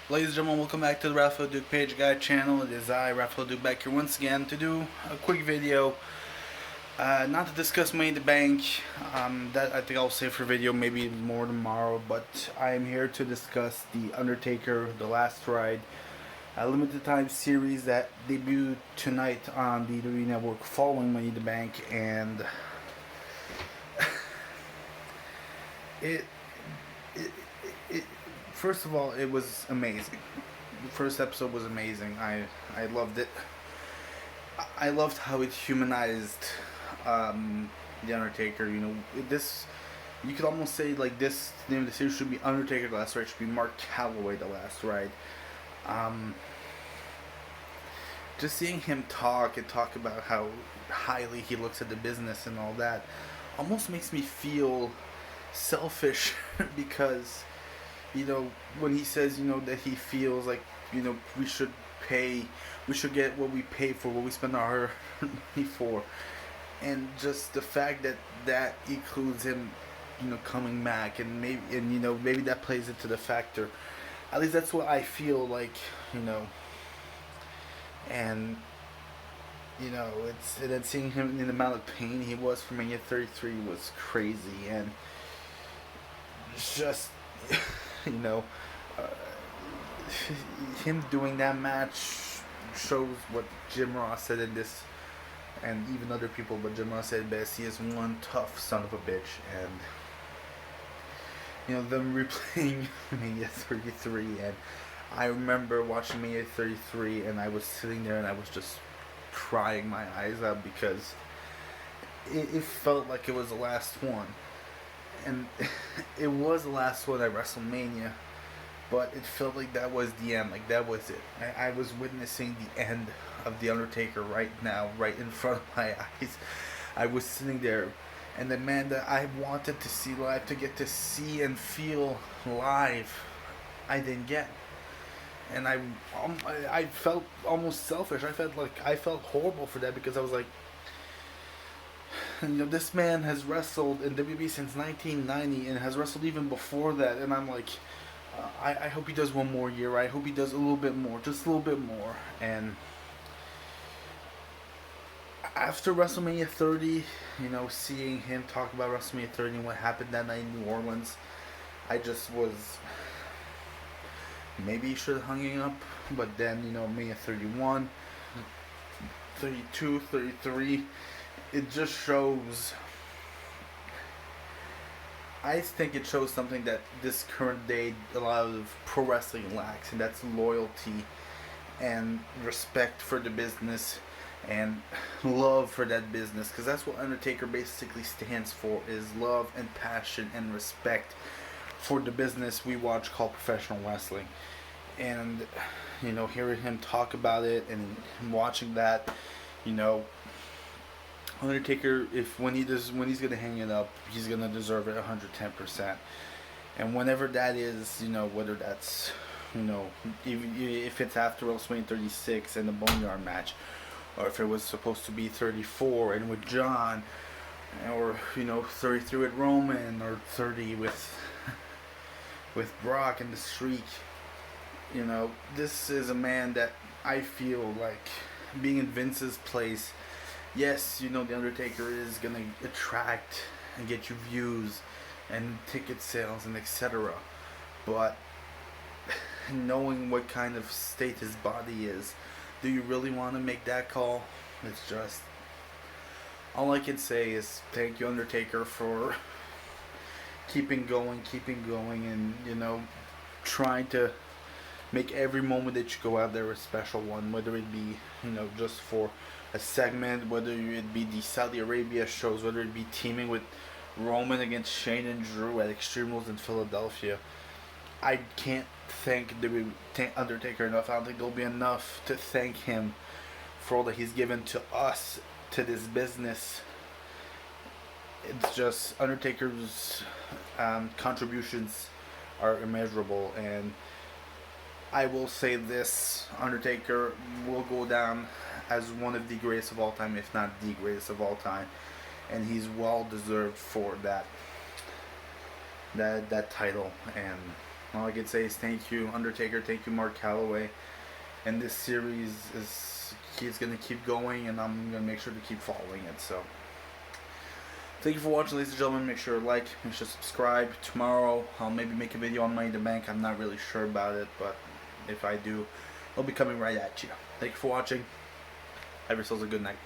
Ladies and gentlemen, welcome back to the Raphael Duke Page Guide channel. It is I, Raphael Duke, back here once again to do a quick video. Not to discuss Money in the Bank. That I think I'll save for video maybe more tomorrow. But I am here to discuss the Undertaker, The Last Ride, a limited time series that debuted tonight on the WWE Network following Money in the Bank, and it it, it first of all, it was amazing. The first episode was amazing. I loved it. I loved how it humanized the Undertaker. This you could almost say like this name of the series should be Undertaker the Last Ride. It should be Mark Calloway the Last Ride. Um, just seeing him talk and talk about how highly he looks at the business and all that almost makes me feel selfish because when he says that he feels like we should pay we should get what we pay for, what we spend our money for, and just the fact that that includes him coming back, and maybe that plays into the factor. At least that's what I feel like. And it's, and then seeing him in the amount of pain he was for Mania 33 was crazy. And it's just you know uh, him doing that match shows what Jim Ross said in this, and even other people, but Jim Ross said best. He is one tough son of a bitch. And them replaying Mania 33, and I remember watching Mania 33, and I was sitting there and I was just crying my eyes out because it felt like it was the last one, and it was the last one at WrestleMania, but it felt like that was the end, like that was it. I was witnessing the end of The Undertaker right now, right in front of my eyes. I was sitting there, and the man that I wanted to see live, to get to see and feel live, I didn't get. And I felt almost selfish. I felt horrible for that, because I was like, this man has wrestled in WWE since 1990 and has wrestled even before that, and I'm like, I hope he does one more year. I hope he does a little bit more, just a little bit more. And after WrestleMania 30, seeing him talk about WrestleMania 30 and what happened that night in New Orleans, I just was, maybe he should have hung it up. But then, Mania 31, 32, 33, it just shows, I think it shows something that this current day a lot of pro wrestling lacks, and that's loyalty and respect for the business and love for that business, because that's what Undertaker basically stands for, is love and passion and respect for the business we watch called professional wrestling. And hearing him talk about it and watching that, you know Undertaker, if when he's gonna hang it up, he's gonna deserve it 110%. And whenever that is, whether that's, if it's after WrestleMania 36 and the Boneyard match, or if it was supposed to be 34 and with John, or 33 with Roman, or 30 with Brock and the Streak. This is a man that I feel like, being in Vince's place, yes, the Undertaker is gonna attract and get you views and ticket sales and etc. But knowing what kind of state his body is, do you really want to make that call? It's just, all I can say is thank you, Undertaker, for keeping going, and trying to make every moment that you go out there a special one, whether it be just for a segment, whether it be the Saudi Arabia shows, whether it be teaming with Roman against Shane and Drew at Extreme Rules in Philadelphia. I can't thank the Undertaker enough. I don't think there'll be enough to thank him for all that he's given to us, to this business. It's just Undertaker's contributions are immeasurable, and I will say this: Undertaker will go down as one of the greatest of all time, if not the greatest of all time, and he's well deserved for that title. And All I could say is thank you, Undertaker. Thank you, Mark Calloway. And this series is gonna keep going, and I'm gonna make sure to keep following it. So, thank you for watching, ladies and gentlemen. Make sure to like, make sure to subscribe. Tomorrow, I'll maybe make a video on Money in the Bank. I'm not really sure about it, but if I do, it'll be coming right at you. Thank you for watching. Have yourselves a good night.